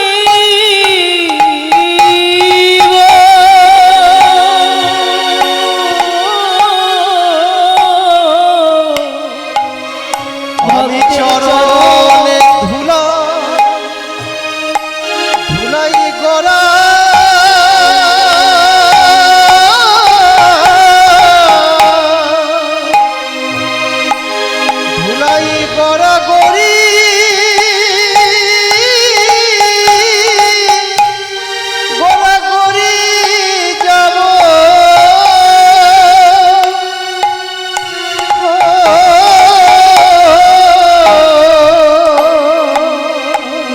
আমি চরণে ধুলা ধুলাই গড়া ধুলাই গড়া গড়ি গড়া গড়ি যাব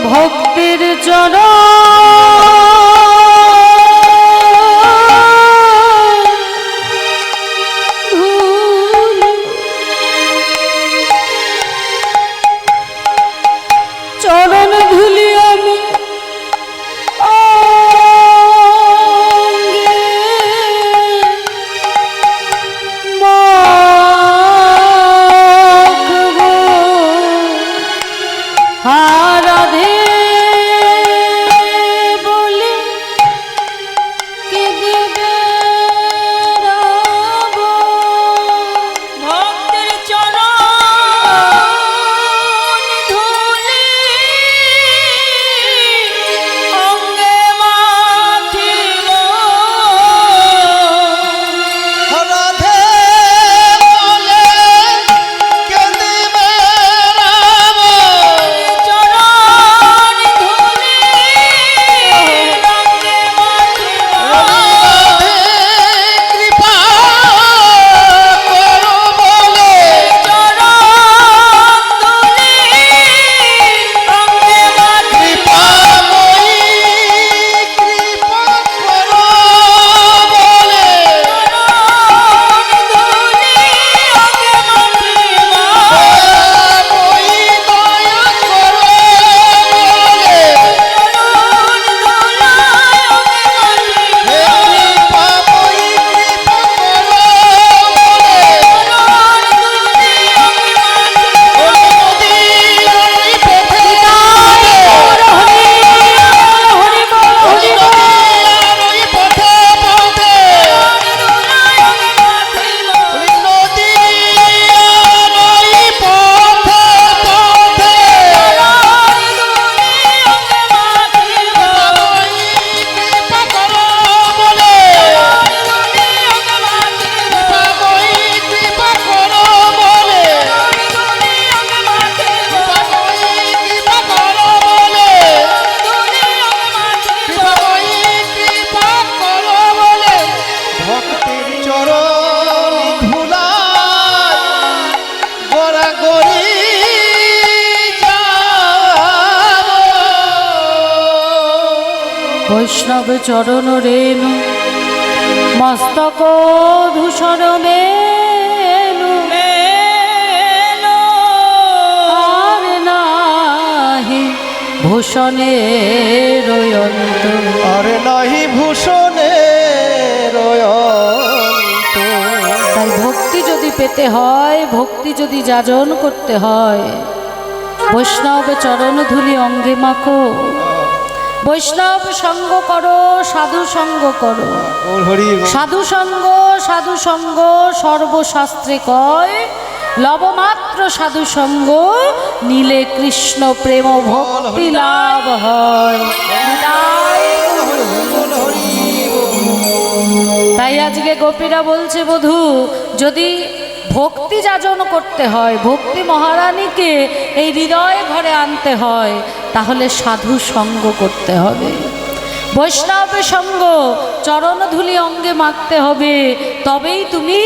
ভক্তির চরণ ধুলি, চরণ ধুলি আমি অঙ্গে মাখবো। রাধে বলে কেঁদে বেড়াবো। ভক্তের চরণ ধুলি অঙ্গে মাখিব। রাধে বলে কেঁদে বেড়াবো। চরণ ধুলি অঙ্গে মাখিব। রাধে কৃপা করো বলে চরণ ধুলি অঙ্গে মাখিব। কৃপাময়ী কৃপা করো বলে দয়াময়ী দয়া করো বলে হে কৃপাময়ী কৃপা করো বলে নদীর পথে নদীর পথে পথে নদীর পথে পথে কৃপা করো বলে কৃপাময়ী কৃপা করো বলে কৃপাময়ী কৃপা করো বলে কৃপাময়ী কৃপা করো বলে ভক্তের চরণ ধুলায় গড়াগড়ি যাব। বৈষ্ণব চরণ রেণু মস্তক ধূসর মেনু আর নাহি ভূষণের অন্ত। আরে নাহি ভূষণের অন্ত। তাই ভক্তি যদি পেতে হয়, ভক্তি যদি যাজন করতে হয়, বৈষ্ণব চরণ ধুলি অঙ্গে মাখো। বৈষ্ণব সঙ্গ করো, সাধু সঙ্গ করো। বল হরি বল। সাধু সঙ্গ সর্বশাস্ত্রে কয়, লবমাত্র সাধু সঙ্গ নীলে কৃষ্ণ প্রেম ভক্তি লাভ হয়। তাই আজকে গোপীরা বলছে, বধূ যদি ভক্তি যাজন করতে হয়, ভক্তি মহারানীকে এই হৃদয় ঘরে আনতে হয়, তাহলে সাধু সঙ্গ করতে হবে, বৈষ্ণব সঙ্গ চরণধূলি অঙ্গে মাখতে হবে, তবেই তুমি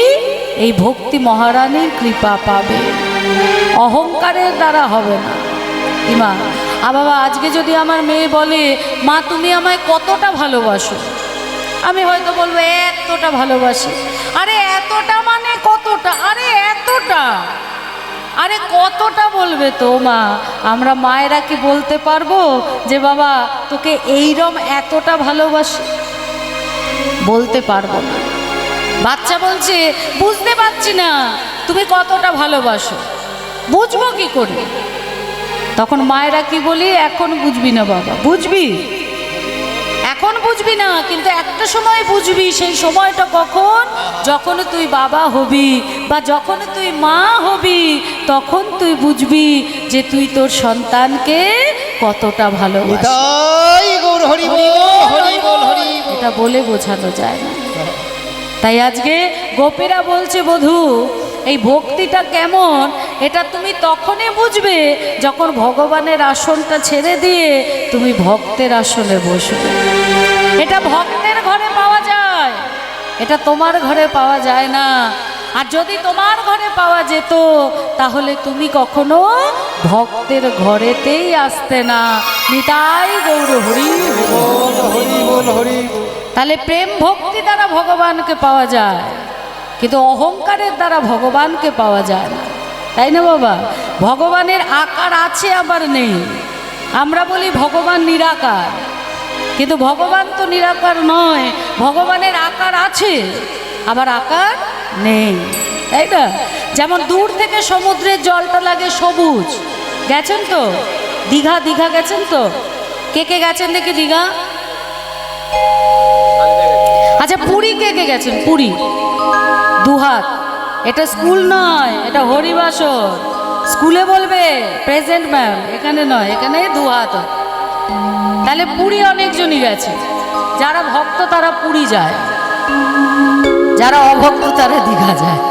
এই ভক্তি মহারানীর কৃপা পাবে। অহংকারের দ্বারা হবে না। মা বাবা, আজকে যদি আমার মেয়ে বলে, মা তুমি আমায় কতটা ভালোবাসো, আমি হয়তো বলবো এতটা ভালোবাসি। আরে এতটা মানে কতটা? আরে এতটা, আরে কতটা বলবে তো মা? আমরা মায়েরা কি বলতে পারবো যে বাবা তোকে এইরকম এতটা ভালোবাসি? বলতে পারবো না। বাচ্চা বলছে বুঝতে পারছি না তুমি কতটা ভালোবাসো, বুঝবো কি করে? তখন মায়েরা কি বলি, এখন বুঝবি না বাবা, বুঝবি এখন বুঝবি না, কিন্তু একটা সময় বুঝবি। সেই সময়টা কখন? যখন তুই বাবা হবি বা যখন তুই মা হবি, তখন তুই বুঝবি যে Tuj তোর সন্তানকে কতটা ভালোবাসিস। নিতাই গৌর হরি বল, হরি বল, হরি বল। এটা বলে বোঝানো যায় না। তাই আজকে গোপীরা বলছে, বধূ এই ভক্তিটা কেমন, এটা তুমি তখনই বুঝবে যখন ভগবানের আসনটা ছেড়ে দিয়ে তুমি ভক্তের আসনে বসবে। এটা ভক্তের ঘরে পাওয়া যায়, এটা তোমার ঘরে পাওয়া যায় না। আর যদি তোমার ঘরে পাওয়া যেত, তাহলে তুমি কখনো ভক্তের ঘরেতেই আসতে না। নিতাই গৌর হরি বল, হরি বল, হরি বল। তাহলে প্রেম ভক্তি দ্বারা ভগবানকে পাওয়া যায়, কিন্তু অহংকারের দ্বারা ভগবানকে পাওয়া যায় না, তাই না বাবা? ভগবানের আকার আছে আবার নেই। আমরা বলি ভগবান নিরাকার, কিন্তু ভগবান তো নিরাকার নয়। ভগবানের আকার আছে আবার আকার নেই, তাই না? যেমন দূর থেকে সমুদ্রের জলটা লাগে সবুজ। গেছেন তো দীঘা? দীঘা গেছেন তো? কে কে গেছেন দেখি দীঘা? আচ্ছা, পুরী কে কে গেছেন? পুরী দুহাত। এটা স্কুল নয়, এটা হরিবাসর। স্কুলে বলবে প্রেজেন্ট ম্যাম, এখানে নয়, এখানে দুহাত। তাহলে পুরী অনেকজনই গেছে। যারা ভক্ত তারা পুরী যায়, যারা অভক্ত তারা দীঘা যায়।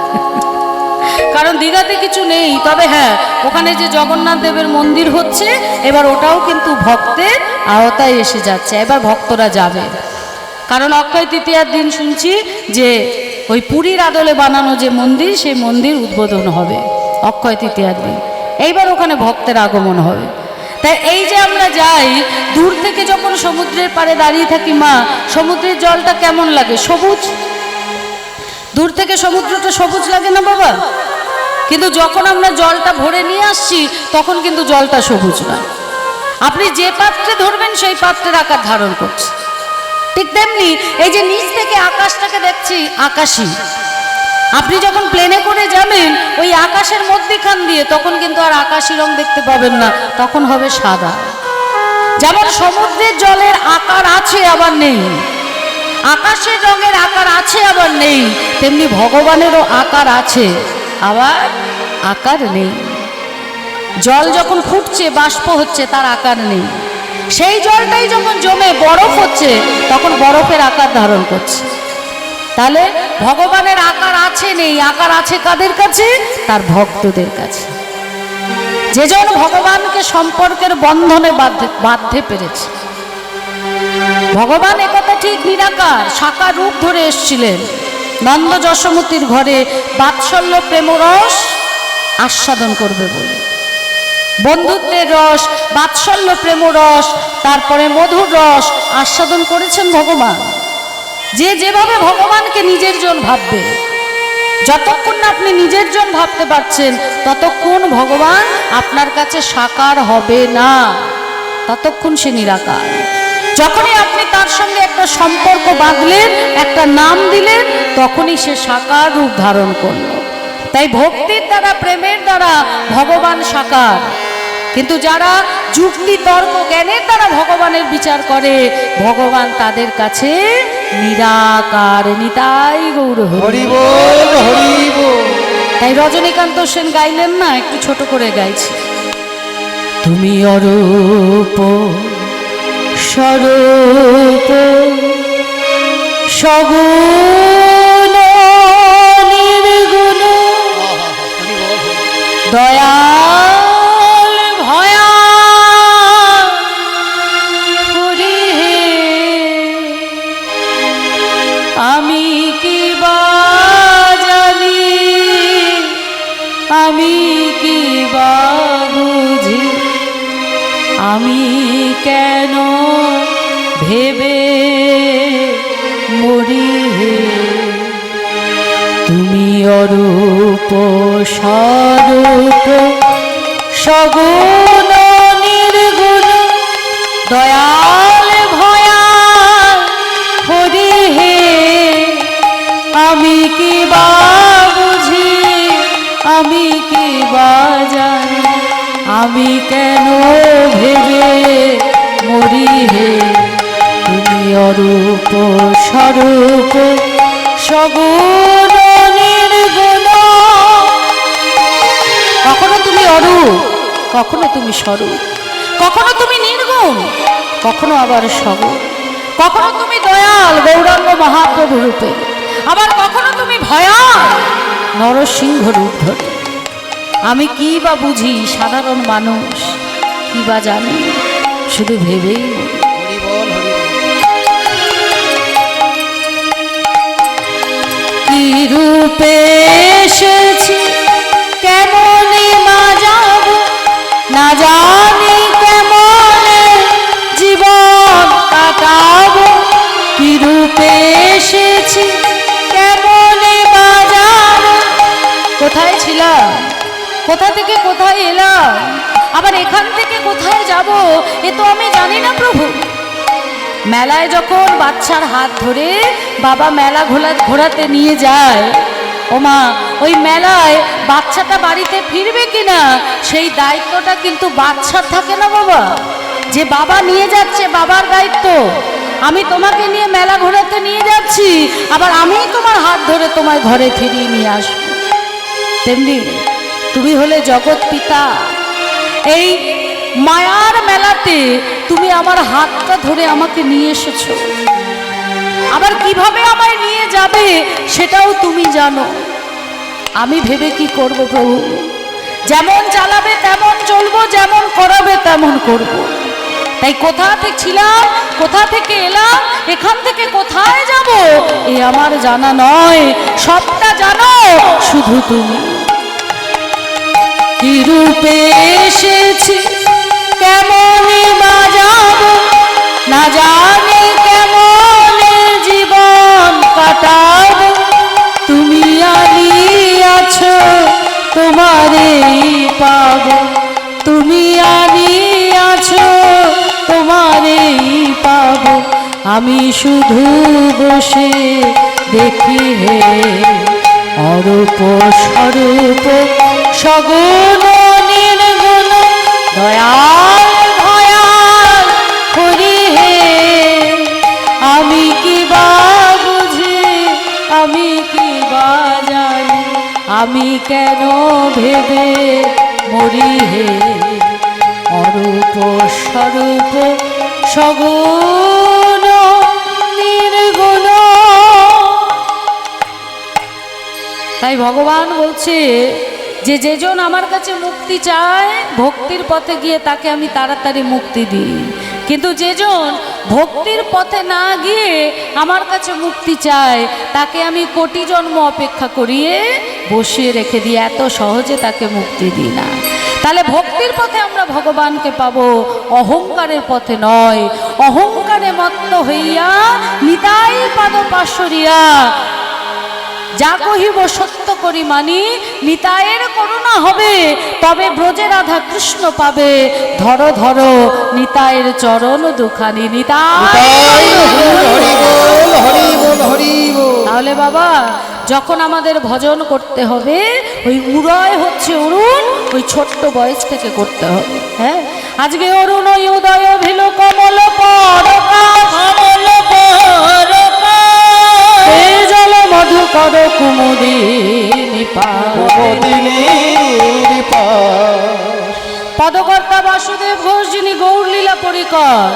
কারণ দীঘাতে কিছু নেই, তবে হ্যাঁ ওখানে যে জগন্নাথ দেবের মন্দির হচ্ছে, এবার ওটাও কিন্তু ভক্তের আওতায় এসে যাচ্ছে। এবার ভক্তরা যাবে, কারণ অক্ষয় তৃতীয়ার দিন শুনছি যে ওই পুরীর আদলে বানানো যে মন্দির, সেই মন্দির উদ্বোধন হবে অক্ষয় তৃতীয়ার দিন। এইবার ওখানে ভক্তের আগমন হবে। তাই এই যে আমরা যাই, দূর থেকে যখন সমুদ্রের পাড়ে দাঁড়িয়ে থাকি, মা সমুদ্রের জলটা কেমন লাগে? সবুজ। দূর থেকে সমুদ্রটা সবুজ লাগে না বাবা? কিন্তু যখন আমরা জলটা ভরে নিয়ে আসছি, তখন কিন্তু জলটা সবুজ নয়। আপনি যে পাত্রে ধরবেন সেই পাত্রের আকার ধারণ করছে। ঠিক তেমনি এই যে নিচ থেকে আকাশটাকে দেখছি, আকাশী। আপনি যখন প্লেনে করে যাবেন ওই আকাশের মধ্যখান দিয়ে, তখন কিন্তু আর আকাশী রং দেখতে পাবেন না, তখন হবে সাদা। যেমন সমুদ্রের জলের আকার আছে আবার নেই, আকাশের রঙের আকার আছে আবার নেই, তেমনি ভগবানেরও আকার আছে আবার আকার নেই। জল যখন ফুটছে, বাষ্প হচ্ছে, তার আকার নেই। সেই জলটাই যখন জমে বরফ হচ্ছে, তখন বরফের আকার ধারণ করছে। তাহলে ভগবানের আকার আছে নেই, আকার আছে কাদের কাছে? তার ভক্তদের কাছে। যেজন ভগবানকে সম্পর্কের বন্ধনে বাঁধতে পেরেছে। ভগবান একথা ঠিক নিরাকার, সাকার রূপ ধরে এসেছিলেন নন্দ যশোমতীর ঘরে বাৎসল্য প্রেমরস আস্বাদন করবে বলে। বন্ধুত্বের রস, বাৎসল্য প্রেমরস, তারপরে মধুর রস আস্বাদন করেছেন ভগবান। যে যেভাবে ভগবানকে নিজের জন ভাববে, যতক্ষণ না আপনি নিজের জন ভাবতে পারছেন, ততক্ষণ ভগবান আপনার কাছে সাকার হবে না, ততক্ষণ সে নিরাকার। যখনই আপনি তার সঙ্গে একটা সম্পর্ক বাঁধলেন, একটা নাম দিলেন, তখনই সে সাকার রূপ ধারণ করল। তাই ভক্তির দ্বারা, প্রেমের দ্বারা ভগবান সাকার। কিন্তু যারা যুক্তি তর্ক জ্ঞানের দ্বারা ভগবানের বিচার করে, ভগবান তাদের কাছে নিরাকার। নিতাই গৌর হরি। হরি বল হরি বল। তাই রজনীকান্ত সেন গাইলেন না, একটু ছোট করে গাইছি। তুমি অরূপ স্বরূপ সগুণ নির্গুণ দয়াল ভয়া হরি হে, আমি কি বা জানি, আমি কি বা বুঝি, আমি কেন ভেবে মরি হে। তুমি অরূপ স্বরূপ সগুণ নির্গুণ দয়াল ভয়া হরি হে, আমি কি বা বুঝি, আমি কি বা জানি, আমি কেন ভেবে মরি হে। তুমি অরূপ স্বরূপ সগুণ নির্গুণ। কখনো তুমি অরূপ, কখনো তুমি স্বরূপ, কখনো তুমি নির্গুণ, কখনো আবার সগুণ, কখনো তুমি দয়াল গৌরাঙ্গ মহাপ্রভু রূপে, আবার কখনো তুমি ভয়াল নরসিংহ রূপ ধরে। আমি কি বা বুঝি, সাধারণ মানুষ কি বা জানি, শুধু ভেবেই মরি। হরি বল হরি বল। কি রূপে এসেছি কেমনে মা যাব, না জানি কেমনে জীবন কাটাবো। কি রূপে এসেছি কেমনে মা যাব, কোথায় ছিলাম, কোথা থেকে কোথায় এলাম, আবার এখান থেকে কোথায় যাব, এ তো আমি জানি না প্রভু। মেলায় যখন বাচ্চার হাত ধরে বাবা মেলা ঘোরাতে নিয়ে যায়, ও মা, ওই মেলায় বাচ্চাটা বাড়িতে ফিরবে কিনা সেই দায়িত্বটা কিন্তু বাচ্চার থাকে না বাবা। যে বাবা নিয়ে যাচ্ছে, বাবার দায়িত্ব। আমি তোমাকে নিয়ে মেলা ঘোরাতে নিয়ে যাচ্ছি, আবার আমিই তোমার হাত ধরে তোমায় ঘরে ফিরিয়ে নিয়ে আসবো। তেমনি তুমি হলে জগৎ পিতা। এই মায়ার মেলাতে তুমি আমার হাতটা ধরে আমাকে নিয়ে এসেছো, আবার কিভাবে আমায় নিয়ে যাবে সেটাও তুমি জানো। আমি ভেবে কি করব প্রভু? যেমন চালাবে তেমন চলবো, যেমন করাবে তেমন করব। তাই কোথা থেকে ছিলাম, কোথা থেকে এলাম, এখান থেকে কোথায় যাব এ আমার জানা নয়, সবটা জানো শুধু তুমি। কি রূপে এসেছি কেমনে মা যাব, না জানি কেমনে জীবন কাটাবো। তুমি আনিয়াছো তোমারেই পাবো, তুমি আনিয়াছো তোমারেই পাবো। আমি শুধু বসে দেখি হে, অরূপ স্বরূপ সগুণ নির্গুণ দয়াল ভয়াল হরি হে। আমি কি বা বুঝি, আমি কি বা জানি, আমি কেন ভেবে মরি হে। অরূপ স্বরূপ সগুণ নির্গুণ। তাই ভগবান বলছে যে যেজন আমার কাছে মুক্তি চায়, ভক্তির পথে গিয়ে তাকে আমি তাড়াতাড়ি মুক্তি দিই। কিন্তু যেজন ভক্তির পথে না গিয়ে আমার কাছে মুক্তি চায়, তাকে আমি কোটি জন্ম অপেক্ষা করিয়ে বসিয়ে রেখে দিই, এত সহজে তাকে মুক্তি দিই না। তাহলে ভক্তির পথে আমরা ভগবানকে পাবো, অহংকারের পথে নয়। অহংকারে মত্ত হইয়া নিতাই পাদ পাশরিয়া, যা কহিব সত্য করি মানি, নিতায়ের করুণা হবে তবে ব্রজে রাধা কৃষ্ণ পাবে। ধরো ধরো নিতায়ের চরণ দুখানি, নিতাই হরি বল হরি বল হরি বল। তাহলে বাবা যখন আমাদের ভজন করতে হবে, ওই উড়য় হচ্ছে অরুণ, ওই ছোট্ট বয়স থেকে করতে হবে। হ্যাঁ, আজকে অরুণ উদয় ভিল কমল পরকাশ কমল পরকাশ জল মধুকর কুমুদিনী পাশ কুমুদিনীর পাশ। পদকর্তা বাসুদেব ঘোষ, যিনি গৌরলীলা পরিকর।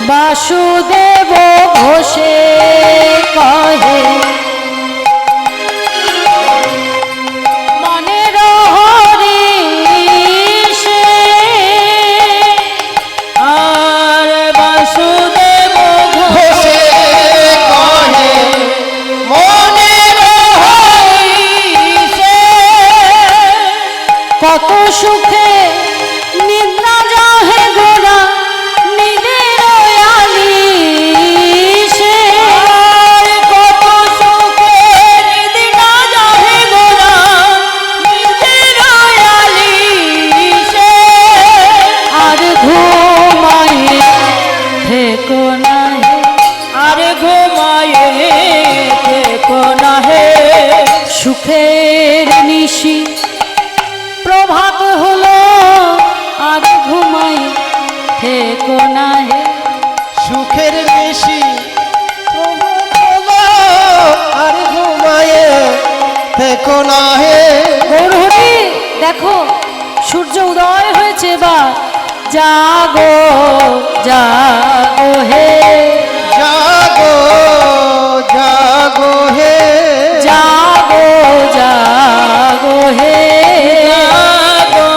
বাসুদেব ঘোষে কহে মনের হরিষে, আর বাসুদেব ঘোষে কহে মনের ঘোষে কত সুখে নিদ্রা যাহে গোরা নিদের আলিশে। আর কত সুখে নিদ্রা যাহে গোরা নিজের আলিশে। আর ঘুমায়ে থেকো না হে, আর ঘুমায়ে থেকো না হে সুখের নিশি প্রভাত হলো। আর ঘুমায়ে থেকো না হে, সুখের বেশি আর ঘুমায়ে থেকো না হে। গৌরহরি দেখো সূর্য উদয় হয়েছে, এবার জাগো জাগো হে, জাগো জাগো হে। জাগো জাগো হে। জাগো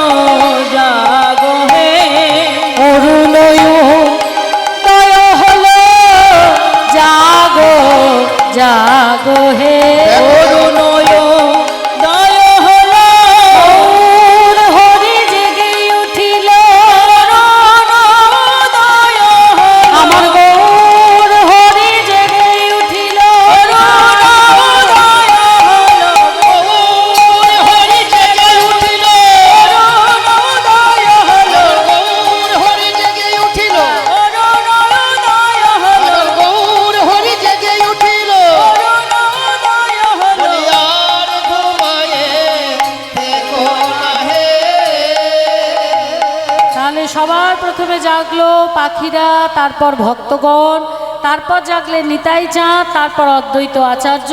জাগো হে অরুণয় দয় হলো, জাগো জাগো হে। অরুণয় দয় হলো গৌর হরি জেগে উঠিল, অরুণোদয় হলো আমার গৌর হরি জেগে উঠিল। অরুণোদয় হলো গৌর হরি জেগে উঠিল, অরুণোদয় হলো গৌর হরি জেগে উঠিল, অরুণোদয় হলো গৌর হরি জেগে উঠিল। অরুণোদয় হলো বলি আর ঘুমায়ে থেকো না হে। তাহলে সবার প্রথমে জাগলো পাখিরা, তারপর ভক্তগণ, তারপর জাগলেন নিতাই চাঁদ, তারপর অদ্বৈত আচার্য,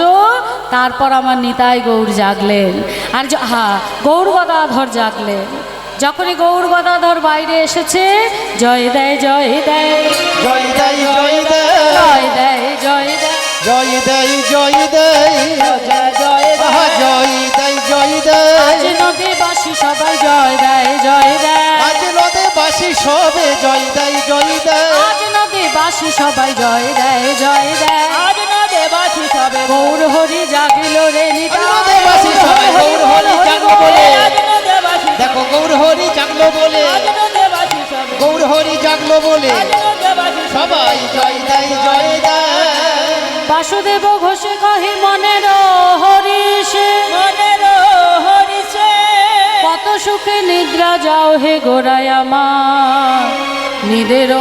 তারপর আমার নিতাই গৌর জাগলেন। আর হ্যাঁ, গৌর গদাধর জাগলেন। যখনই গৌর গদাধর বাইরে এসেছে, জয় দেয় জয় দেয় জয় দেয় জয় দেয় জয় দেয় জয় দেয়, জয় দেয় জয় দেয় আহা জয় দেয় জয় আজ দেয়। নদীবাসী সবাই জয় দেয় জয় দেয়, আজ নদে বাসি সবে জয় দেয় জয় দেয়। আজ নদীবাসী সবাই জয় দেয় জয় দেয়। আজ না দেবাসী সবে গৌর হরি জাগিল রে নিতাই, নদীবাসী সবাই গৌর হরি জাগলো বলে। আজ না দেবাসী দেখো গৌর হরি জাগলো বলে, আজ না দেবাসী সবে গৌর হরি জাগলো বলে আজ না দেবাসী সবাই জয় দেয় জয় দেয়। বাসুদেব ঘোষে কহে মনের হরিষে, মনের হরিষে কত সুখে নিদ্রা যাও হে গোরায় আমার নিদের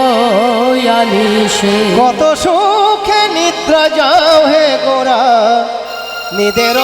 আলিশে। কত সুখে নিদ্রা যাও হে গোরা নিদের